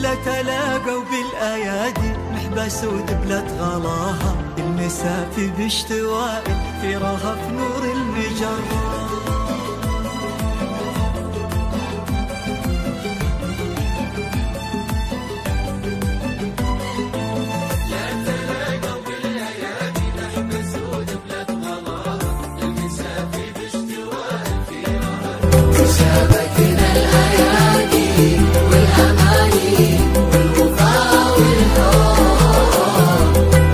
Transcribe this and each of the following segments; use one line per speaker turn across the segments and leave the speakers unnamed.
لا تلاقوا بالأيادي محبس ودبلة غلاها، المسافي باشتوائل في رهف نور المجرة.
تشابكنا الأيادي والأماني والوفاء والحب،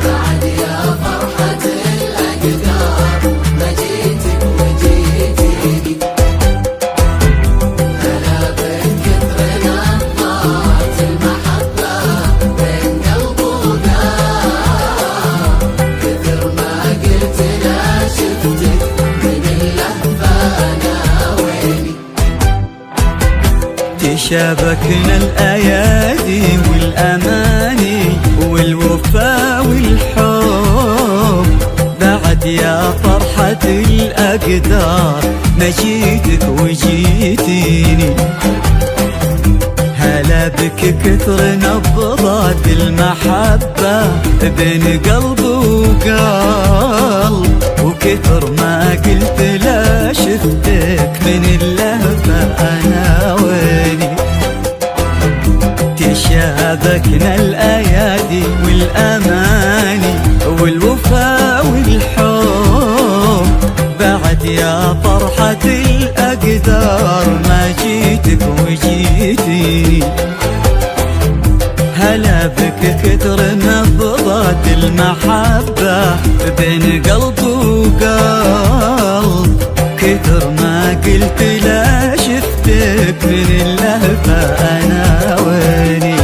بعد يا فرحة الأقدار ما جيتك وجيتيني. هلا بكثر نبضات المحبة بين قلب وقلب، كثر ما قلت لا شفتك من اللهفة أنا ويني.
تشابكنا الأيادي والأماني والوفاء والحب، بعد يا فرحة الأقدار ما جيتك وجيتيني. هلا بك كثر نبضات المحبة بين قلب وقلب، وكثر ما قلت لا شفتك من اللهفة أنا ويني. تشابكنا الأيادي والأماني والوفاء والحب، بعد يا فرحة الأقدار ما جيتك وجيتيني. هلا بك كثر نبضات المحبة بين قلب وقلب، كثر ما قلت لا شفتك من اللهفة أنا ويني.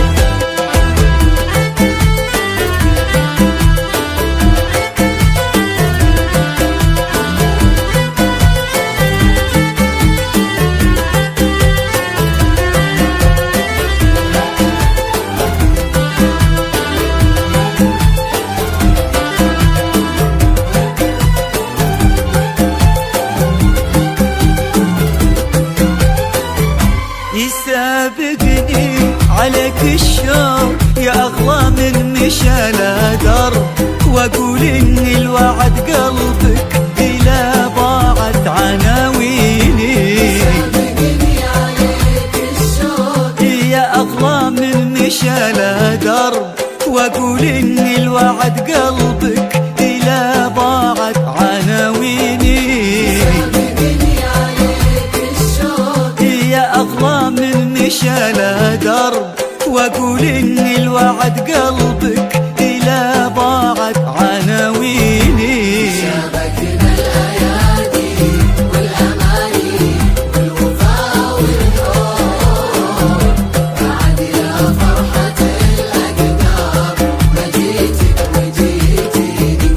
يسابقني عليك الشوق يا أغلى من مشى لا درب، وأقول إن الوعد قلبك إلى ضاعت عناويني.
يسابقني عليك الشوق
يا أغلى من مشى لا درب، وأقول إن الوعد قلبك إلى ضاعت عناويني. أغلى من مشى لا درب، وأقول إن الوعد قلبك إلى ضاعت عناويني.
تشابكنا الأيادي والأماني والوفاء والحب، بعد يا فرحة الأقدار ما جيتك وجيتيني.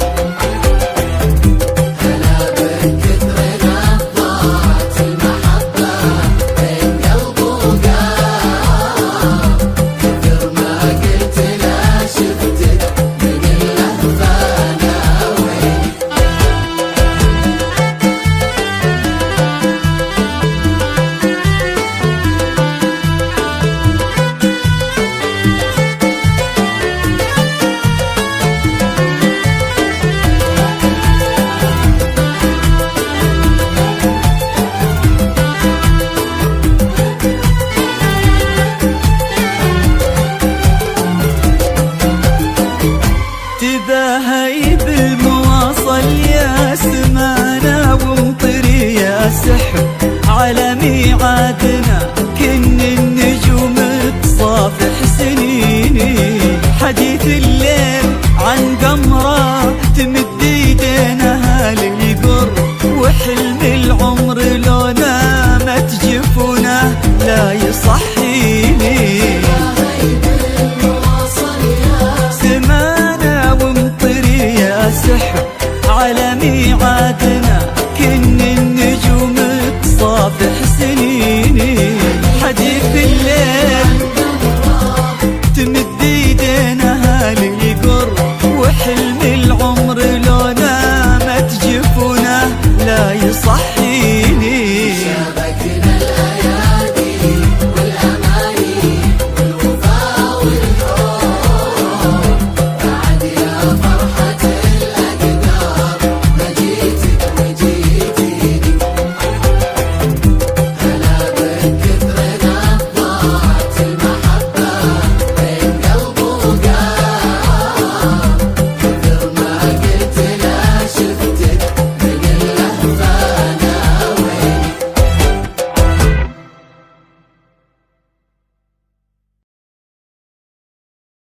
هلا بكثر نبضات المحبة بين قلب وقلب، كثر ما قلت لا شفتك من اللهفة أنا ويني.
تباهي بالمواصل يا سمانة ومطري يا سحر، على ميعادنا كن النجوم تصافح سنيني. حديث الليل عن قمرة تمد ايدينها للقرب، وحلم العمر لو نامت جفونه لا يصحيني.